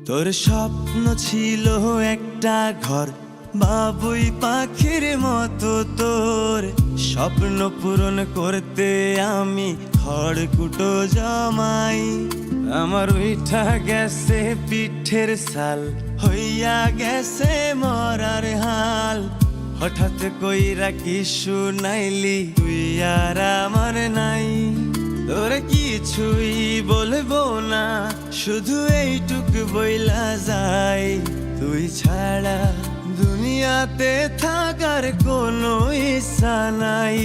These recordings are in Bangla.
তোর স্বপ্ন ছিল একটা ঘর, বাবুই পাখির মতো তোর স্বপ্ন পূরণ করতে আমি খড়কুটো জমাই। আমার উঠা গেছে পিঠের ছাল, হইয়া গেছে মরার হাল। হঠাৎ কইরা কি শুনাইলি তুই আর আমার নাই। তোর কিছুই বলবো না, শুধু এইটুকু বইলা যাই, তুই ছাড়া দুনিয়াতে থাকার কোনো ইচ্ছা নাই।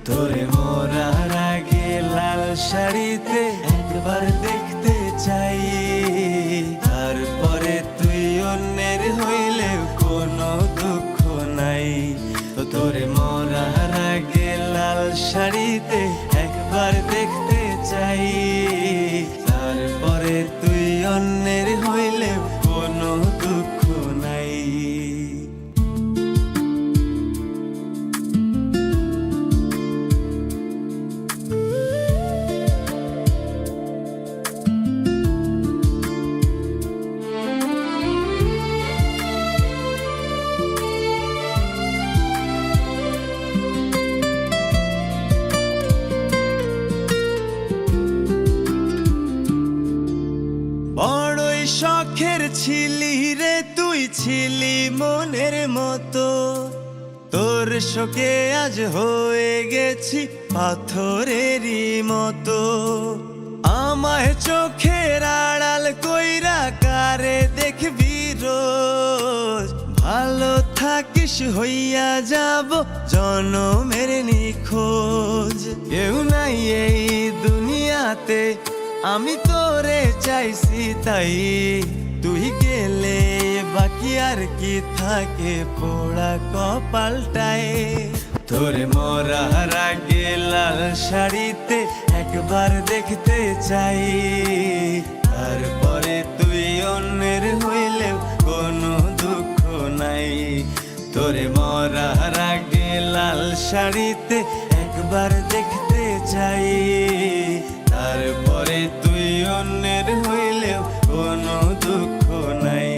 তোরে মরার আগে লাল শাড়িতে একবার দেখতে চাই, তারপরে তুই অন্যের হইলেও কোনো দুঃখ নাই। তো তোরে মরার আগে লাল শাড়িতে একবার দেখতে চাই, তারপরে তুই অন্যের হইলেও কোনো দুঃখ নাই। বড়ই শখের ছিলি রে তুই, ছিলি মনের মতো। তোর শোকে আজ হয়ে গেছি পাথরেরই মতো। আমায় চোখের আড়াল কইরা কারে দেখবি রোজ, ভালো থাকিস হইয়া যাব জনমের নিখোঁজ। কেউ নাই এই দুনিয়াতে, আমি তোরে চাইছি তাই, তুই গেলে বাকি আর কি থাকে পোড়া কপালটায়। তোরে মরার আগে লাল শাড়িতে একবার দেখতে চাই, তারপরে তুই অন্যের হইলেও কোনো দুঃখ নাই। তোরে মরার আগে লাল শাড়িতে একবার দেখতে চাই, তারপরে তুই অন্যের হইলেও কোনো দুঃখ নাই।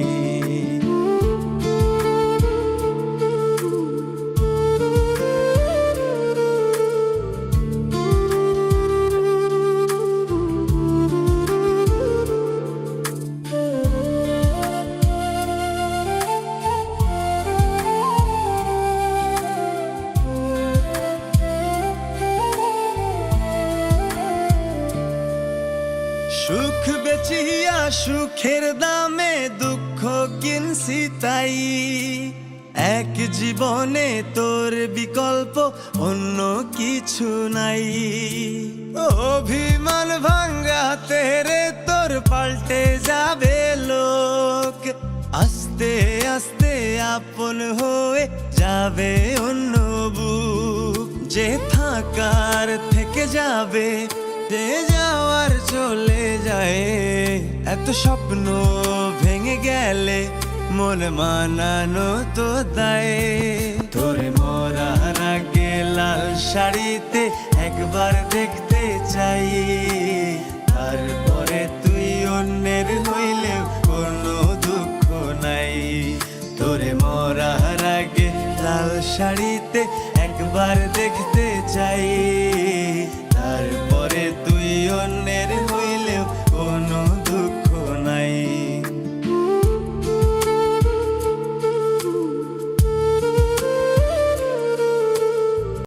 সুখ বেচিয়া সুখের দামে দুঃখ কিনছি তাই, এক জীবনে তোর বিকল্প অন্য কিছু নাই। অভিমান ভাঙ্গাতে রে তোর পাল্টে যাবে লোক, আস্তে আস্তে আপন হয়ে যাবে অন্য বুক। যে থাকার থেকে যাবে, যে যাওয়ার চলে যায়, এত স্বপ্ন ভেঙে গেলে মন মানানো তো দায়। তোরে মরার আগে লাল শাড়িতে একবার দেখতে চাই, তার